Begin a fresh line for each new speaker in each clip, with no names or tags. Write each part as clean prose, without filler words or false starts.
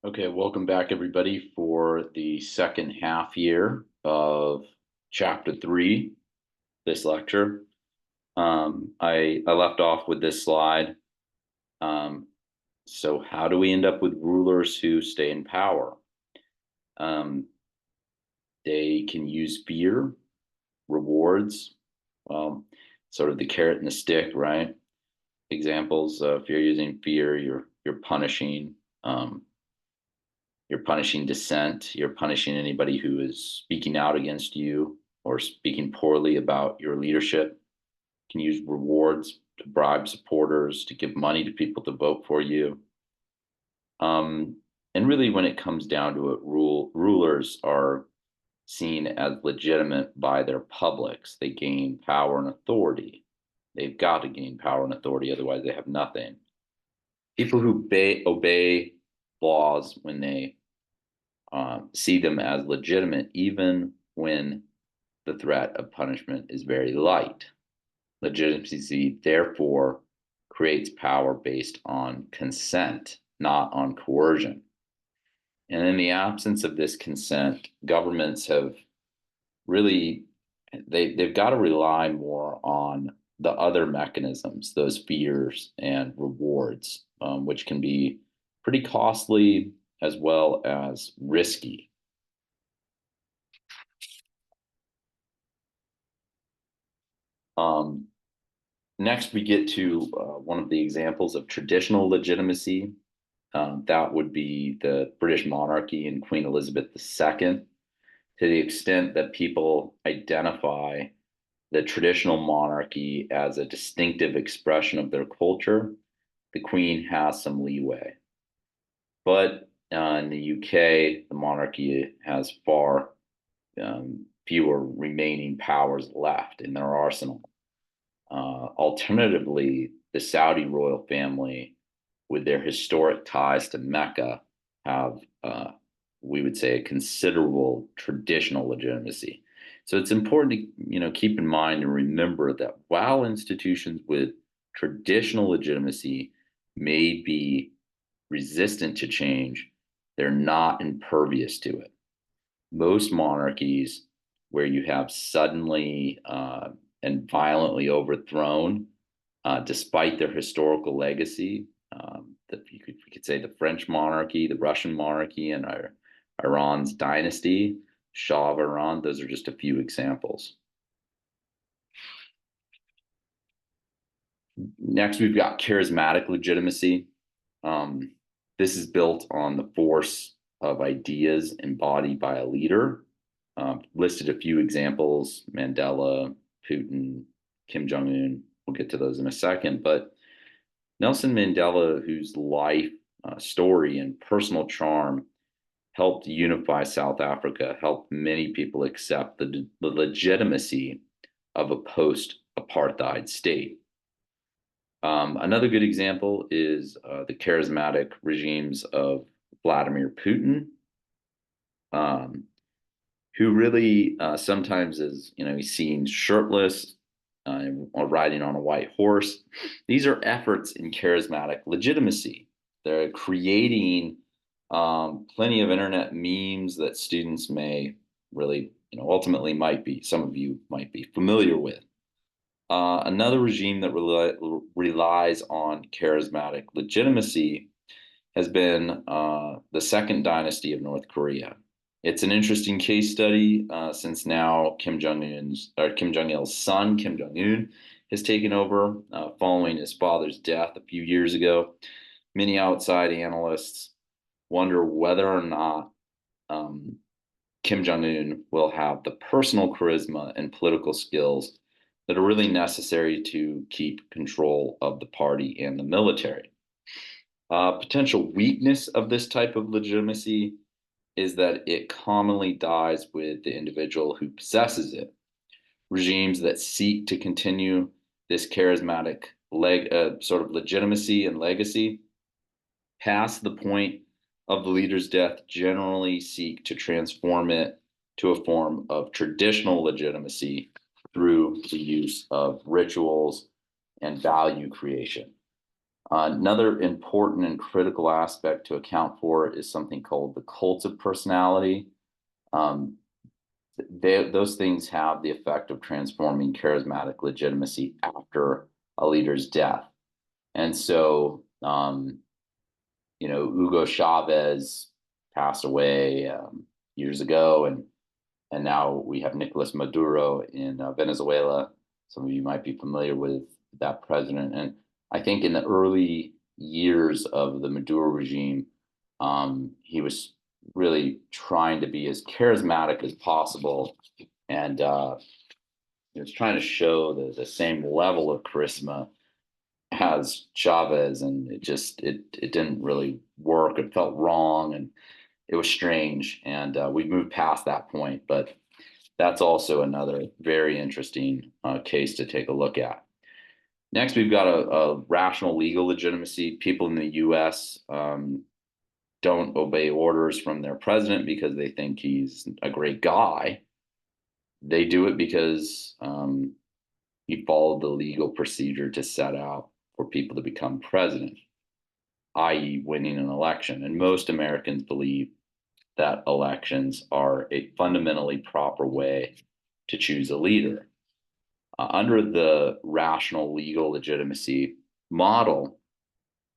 Okay, welcome back everybody for the second half year of chapter 3, this lecture. I left off with this slide. Um, so how do we end up with rulers who stay in power? Um, they can use fear, rewards, um, sort of the carrot and the stick, right? Examples, if you're using fear, you're punishing um, you're punishing dissent. You're punishing anybody who is speaking out against you or speaking poorly about your leadership. You can use rewards to bribe supporters, to give money to people to vote for you. Um, and really, when it comes down to it, rulers are seen as legitimate by their publics. They gain power and authority. They've got to gain power and authority, otherwise, they have nothing. People who obey laws when they see them as legitimate, even when the threat of punishment is very light. Legitimacy, therefore, creates power based on consent, not on coercion. And in the absence of this consent, governments have really they've got to rely more on the other mechanisms, those fears and rewards, which can be pretty costly as well as risky. Um, Next, we get to one of the examples of traditional legitimacy. That would be the British monarchy and Queen Elizabeth II. To the extent that people identify the traditional monarchy as a distinctive expression of their culture, the Queen has some leeway. But in the UK, the monarchy has far fewer remaining powers left in their arsenal. Alternatively, the Saudi royal family, with their historic ties to Mecca, have, we would say, a considerable traditional legitimacy. So it's important to keep in mind and remember that while institutions with traditional legitimacy may be resistant to change, they're not impervious to it. Most monarchies where you have suddenly and violently overthrown, despite their historical legacy. We could say the French monarchy, the Russian monarchy, and Iran's dynasty, Shah of Iran. Those are just a few examples. Next, we've got charismatic legitimacy. Um, this is built on the force of ideas embodied by a leader. Listed a few examples: Mandela, Putin, Kim Jong Un. We'll get to those in a second. But Nelson Mandela, whose life story and personal charm helped unify South Africa, helped many people accept the legitimacy of a post apartheid state. Another good example is the charismatic regimes of Vladimir Putin, um, who really sometimes is, he's seen shirtless or riding on a white horse. These are efforts in charismatic legitimacy. They're creating plenty of internet memes that students may really, ultimately might be, some of you might be familiar with. Another regime that relies on charismatic legitimacy has been the second dynasty of North Korea. It's an interesting case study since now Kim Jong Il's son, Kim Jong Un, has taken over following his father's death a few years ago. Many outside analysts wonder whether or not um, Kim Jong Un will have the personal charisma and political skills that are really necessary to keep control of the party and the military. Potential weakness of this type of legitimacy is that it commonly dies with the individual who possesses it. Regimes that seek to continue this charismatic sort of legitimacy and legacy past the point of the leader's death generally seek to transform it to a form of traditional legitimacy through the use of rituals and value creation. Another important and critical aspect to account for is something called the cult of personality. Um, those things have the effect of transforming charismatic legitimacy after a leader's death. And so, Hugo Chavez passed away years ago, and now we have Nicolas Maduro in Venezuela. Some of you might be familiar with that president. And I think in the early years of the Maduro regime, he was really trying to be as charismatic as possible, and he was trying to show the same level of charisma as Chavez, and it didn't really work. It felt wrong, and it was strange. And we moved past that point, but that's also another very interesting case to take a look at. Next, we've got a rational legal legitimacy. People in the U.S. Don't obey orders from their president because they think he's a great guy. They do it because he followed the legal procedure to set out for people to become president, i.e., winning an election. And most Americans believe that elections are a fundamentally proper way to choose a leader. Under the rational legal legitimacy model,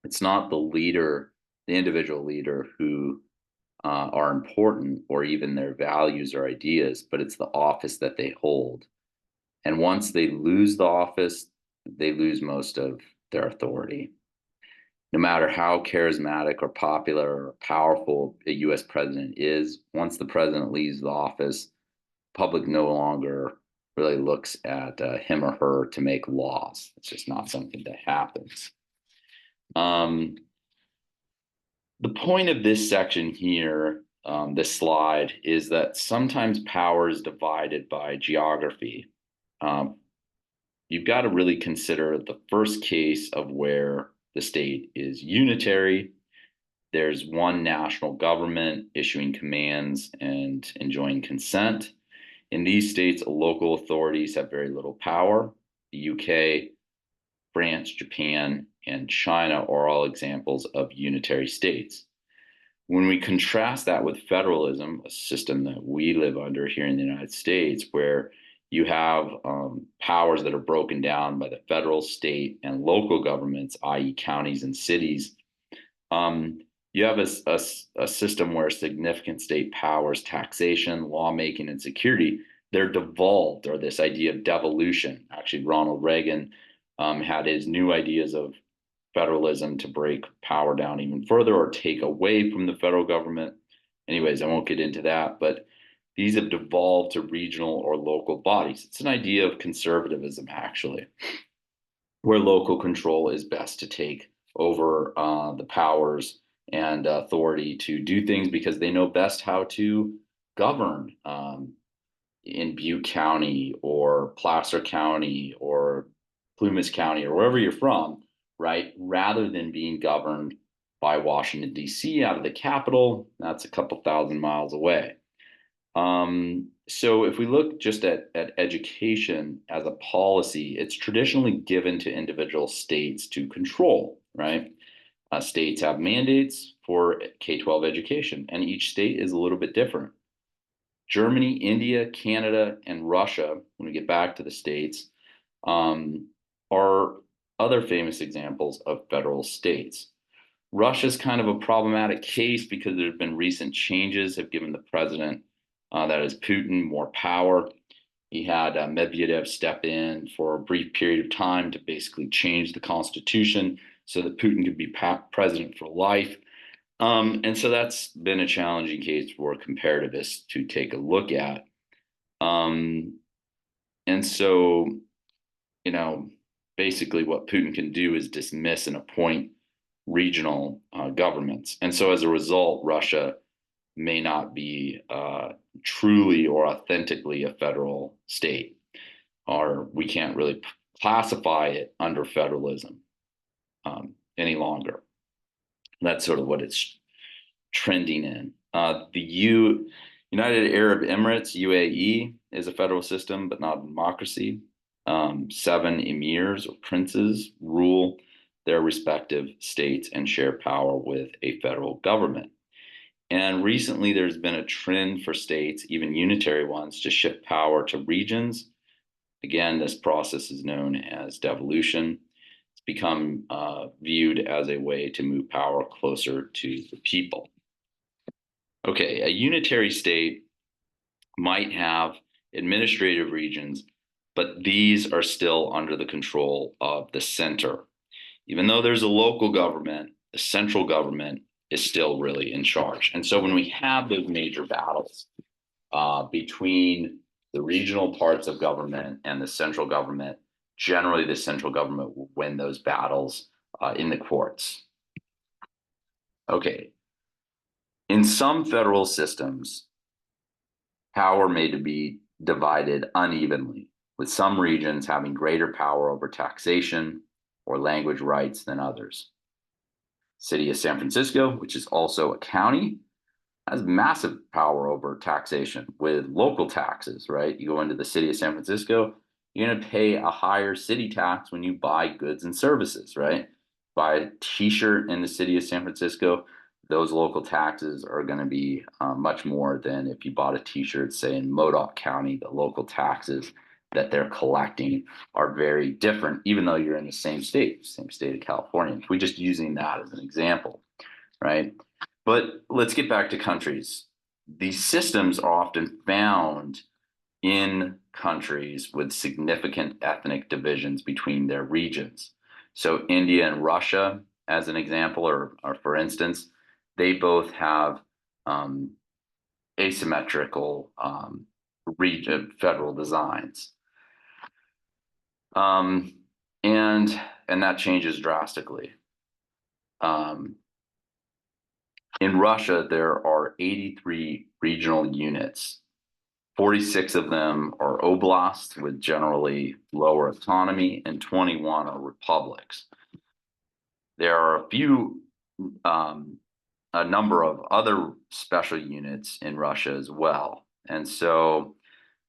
it's not the leader, the individual leader, who are important, or even their values or ideas, but it's the office that they hold. And once they lose the office, they lose most of their authority. No matter how charismatic or popular or powerful a US president is, once the president leaves the office, public no longer really looks at him or her to make laws. It's just not something that happens. The point of this section here, this slide, is that sometimes power is divided by geography. You've got to really consider the first case of where the state is unitary. There's one national government issuing commands and enjoying consent. In these states, local authorities have very little power. The UK, France, Japan, and China are all examples of unitary states. When we contrast that with federalism, a system that we live under here in the United States, where you have powers that are broken down by the federal, state, and local governments, i.e., counties and cities, you have a system where significant state powers, taxation, lawmaking, and security, they're devolved, or this idea of devolution. Actually, Ronald Reagan had his new ideas of federalism to break power down even further or take away from the federal government. Anyways, I won't get into that, but these have devolved to regional or local bodies. It's an idea of conservatism, actually, where local control is best to take over the powers and authority to do things because they know best how to govern in Butte County or Placer County or Plumas County or wherever you're from, right? Rather than being governed by Washington, D.C. out of the capital, that's a couple thousand miles away. So if we look just at education as a policy, it's traditionally given to individual states to control, right? States have mandates for K-12 education, and each state is a little bit different. Germany, India, Canada, and Russia, when we get back to the states, are other famous examples of federal states. Russia's kind of a problematic case because there have been recent changes have given the president, that is Putin, more power. He had Medvedev step in for a brief period of time to basically change the constitution so that Putin could be president for life. And so that's been a challenging case for comparativists to take a look at. And so, basically what Putin can do is dismiss and appoint regional governments. And so as a result, Russia may not be truly or authentically a federal state, or we can't really classify it under federalism any longer. That's sort of what it's trending in. The United Arab Emirates, UAE, is a federal system, but not a democracy. 7 emirs or princes rule their respective states and share power with a federal government. And recently, there's been a trend for states, even unitary ones, to shift power to regions. Again, this process is known as devolution. It's become viewed as a way to move power closer to the people. Okay, a unitary state might have administrative regions, but these are still under the control of the center. Even though there's a local government, the central government is still really in charge. And so when we have those major battles between the regional parts of government and the central government, generally the central government will win those battles in the courts. Okay. In some federal systems, power may be divided unevenly, with some regions having greater power over taxation or language rights than others. City of San Francisco, which is also a county, has massive power over taxation with local taxes, right? You go into the city of San Francisco, you're going to pay a higher city tax when you buy goods and services, right? Buy a t-shirt in the city of San Francisco, those local taxes are going to be much more than if you bought a t-shirt, say in Modoc County. The local taxes that they're collecting are very different, even though you're in the same state of California. We're just using that as an example, right? But let's get back to countries. These systems are often found in countries with significant ethnic divisions between their regions. So India and Russia, as an example, or for instance, they both have asymmetrical federal designs. And that changes drastically. In Russia, there are 83 regional units. 46 of them are oblasts with generally lower autonomy, and 21 are republics. There are a number of other special units in Russia as well. And so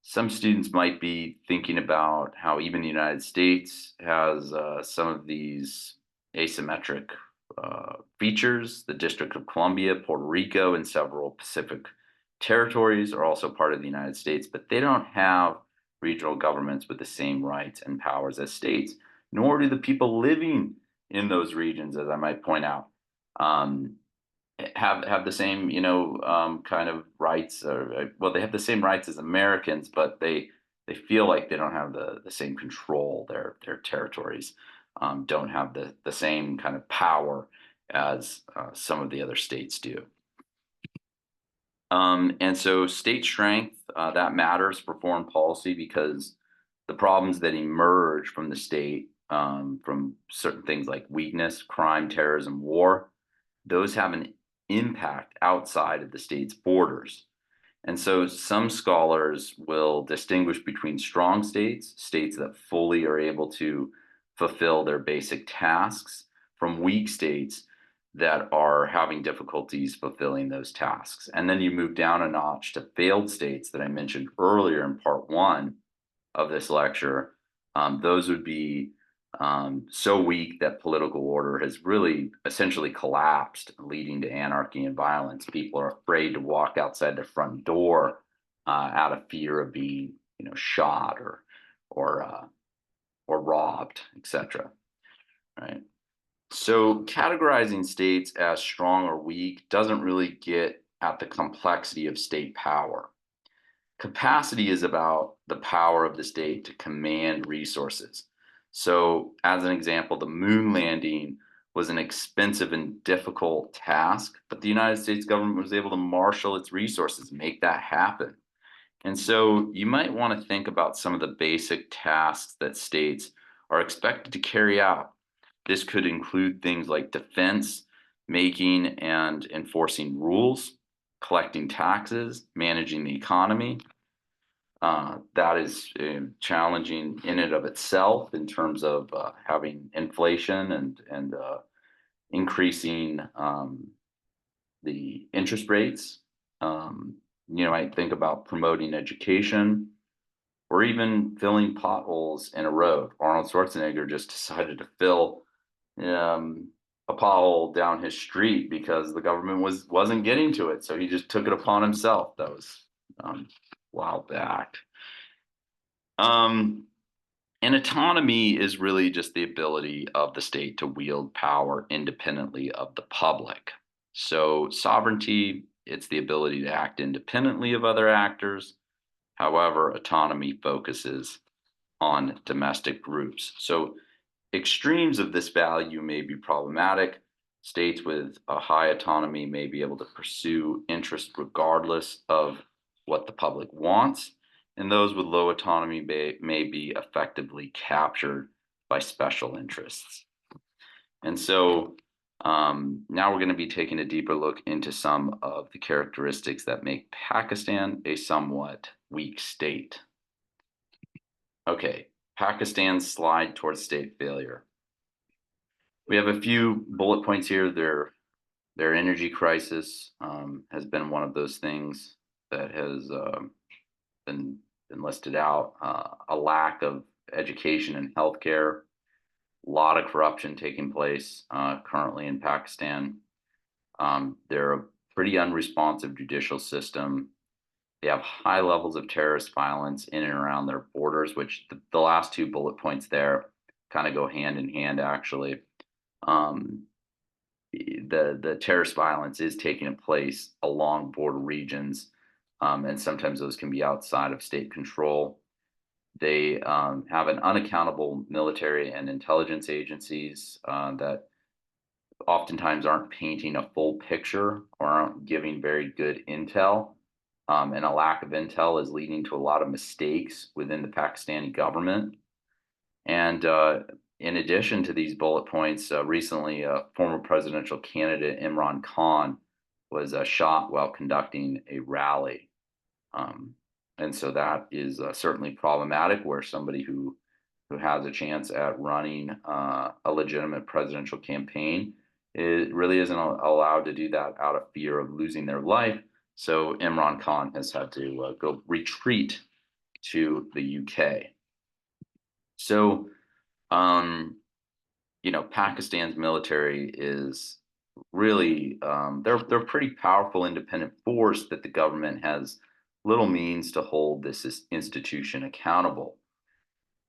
some students might be thinking about how even the United States has some of these asymmetric features. The District of Columbia, Puerto Rico, and several Pacific territories are also part of the United States, but they don't have regional governments with the same rights and powers as states, nor do the people living in those regions, as I might point out, have the same, kind of rights. Well, they have the same rights as Americans, but they feel like they don't have the same control. Their territories don't have the same kind of power as some of the other states do. And so state strength, that matters for foreign policy, because the problems that emerge from the state, from certain things like weakness, crime, terrorism, war, those have an impact outside of the state's borders. And so some scholars will distinguish between strong states, states that fully are able to fulfill their basic tasks, from weak states that are having difficulties fulfilling those tasks. And then you move down a notch to failed states that I mentioned earlier in part one of this lecture. Those would be so weak that political order has really essentially collapsed, leading to anarchy and violence. People are afraid to walk outside their front door out of fear of being, shot or robbed, etc. Right. So categorizing states as strong or weak doesn't really get at the complexity of state power. Capacity is about the power of the state to command resources. So, as an example, the moon landing was an expensive and difficult task, but the United States government was able to marshal its resources, make that happen. And so you might want to think about some of the basic tasks that states are expected to carry out. This could include things like defense, making and enforcing rules, collecting taxes, managing the economy. That is challenging in and of itself in terms of having inflation and increasing the interest rates. I think about promoting education, or even filling potholes in a road. Arnold Schwarzenegger just decided to fill a pothole down his street because the government wasn't getting to it, so he just took it upon himself. That was a while back. Um, and autonomy is really just the ability of the state to wield power independently of the public. So sovereignty, it's the ability to act independently of other actors. However, autonomy focuses on domestic groups. So extremes of this value may be problematic. States with a high autonomy may be able to pursue interest regardless of what the public wants, and those with low autonomy may be effectively captured by special interests. And so now we're going to be taking a deeper look into some of the characteristics that make Pakistan a somewhat weak state. Okay, Pakistan's slide towards state failure. We have a few bullet points here. Their energy crisis has been one of those things that has been listed out. A lack of education and healthcare, a lot of corruption taking place currently in Pakistan. They're a pretty unresponsive judicial system. They have high levels of terrorist violence in and around their borders, which the last two bullet points there kind of go hand in hand, actually. Um, the terrorist violence is taking place along border regions, and sometimes those can be outside of state control. They have an unaccountable military and intelligence agencies that oftentimes aren't painting a full picture or aren't giving very good intel. And a lack of intel is leading to a lot of mistakes within the Pakistani government. And in addition to these bullet points, recently former presidential candidate Imran Khan was shot while conducting a rally. Um, and so that is certainly problematic where somebody who has a chance at running a legitimate presidential campaign, it really isn't allowed to do that out of fear of losing their life. So Imran Khan has had to go retreat to the UK. So Pakistan's military is really they're a pretty powerful independent force that the government has little means to hold this institution accountable.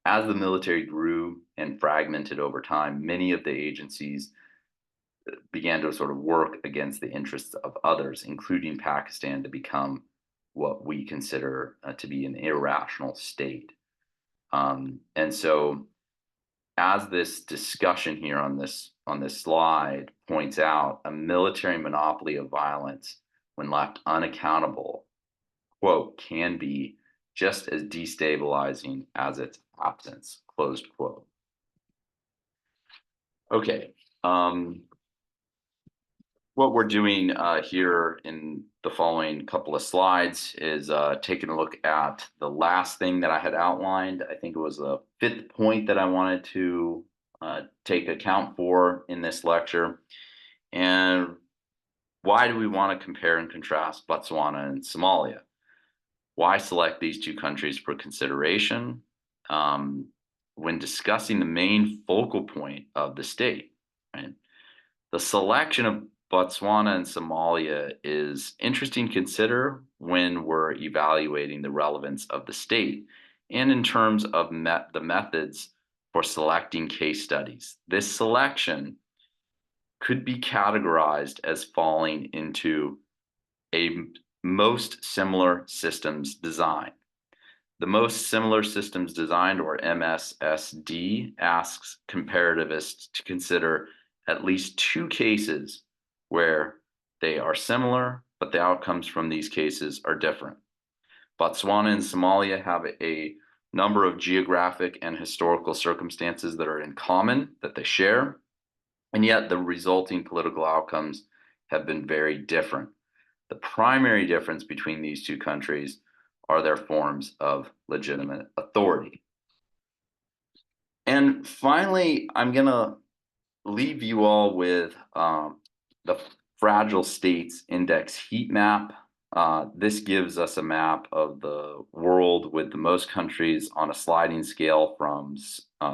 As the military grew and fragmented over time, many of the agencies began to sort of work against the interests of others, including Pakistan, to become what we consider to be an irrational state. And so as this discussion here on this slide points out, a military monopoly of violence, when left unaccountable, quote, can be just as destabilizing as its absence, closed quote. Okay. What we're doing here in the following couple of slides is taking a look at the last thing that I had outlined. I think it was the fifth point that I wanted to take account for in this lecture. And why do we want to compare and contrast Botswana and Somalia? Why select these two countries for consideration when discussing the main focal point of the state? Right? The selection of Botswana and Somalia is interesting to consider when we're evaluating the relevance of the state and in terms of the methods for selecting case studies. This selection could be categorized as falling into a most similar systems design. The most similar systems designed, or MSSD, asks comparativists to consider at least two cases where they are similar, but the outcomes from these cases are different. Botswana and Somalia have a number of geographic and historical circumstances that are in common, that they share, and yet the resulting political outcomes have been very different. The primary difference between these two countries are their forms of legitimate authority. And finally, I'm going to leave you all with the Fragile States Index heat map. This gives us a map of the world with the most countries on a sliding scale from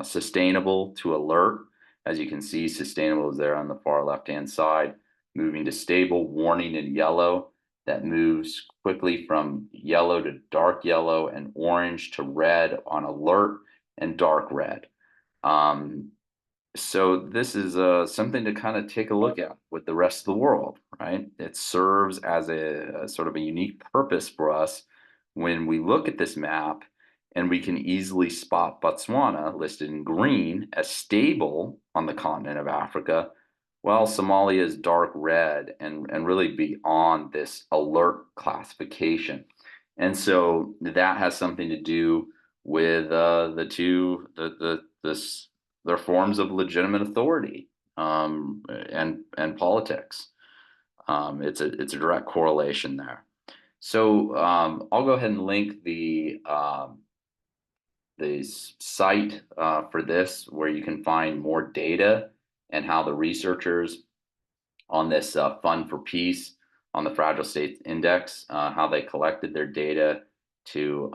sustainable to alert. As you can see, sustainable is there on the far left-hand side, moving to stable, warning in yellow, that moves quickly from yellow to dark yellow and orange to red on alert and dark red. So this is something to kind of take a look at with the rest of the world, right? It serves as a sort of a unique purpose for us when we look at this map, and we can easily spot Botswana listed in green as stable on the continent of Africa, while Somalia is dark red and really beyond this alert classification. And so that has something to do with their forms of legitimate authority, and politics. It's a direct correlation there. So I'll go ahead and link the site for this, where you can find more data and how the researchers on this Fund for Peace on the Fragile States Index, how they collected their data to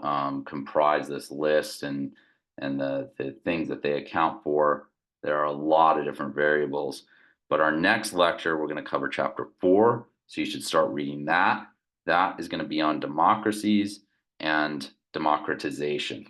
comprise this list, and the things that they account for. There are a lot of different variables. But our next lecture, we're going to cover chapter 4. So you should start reading that. That is going to be on democracies and democratization.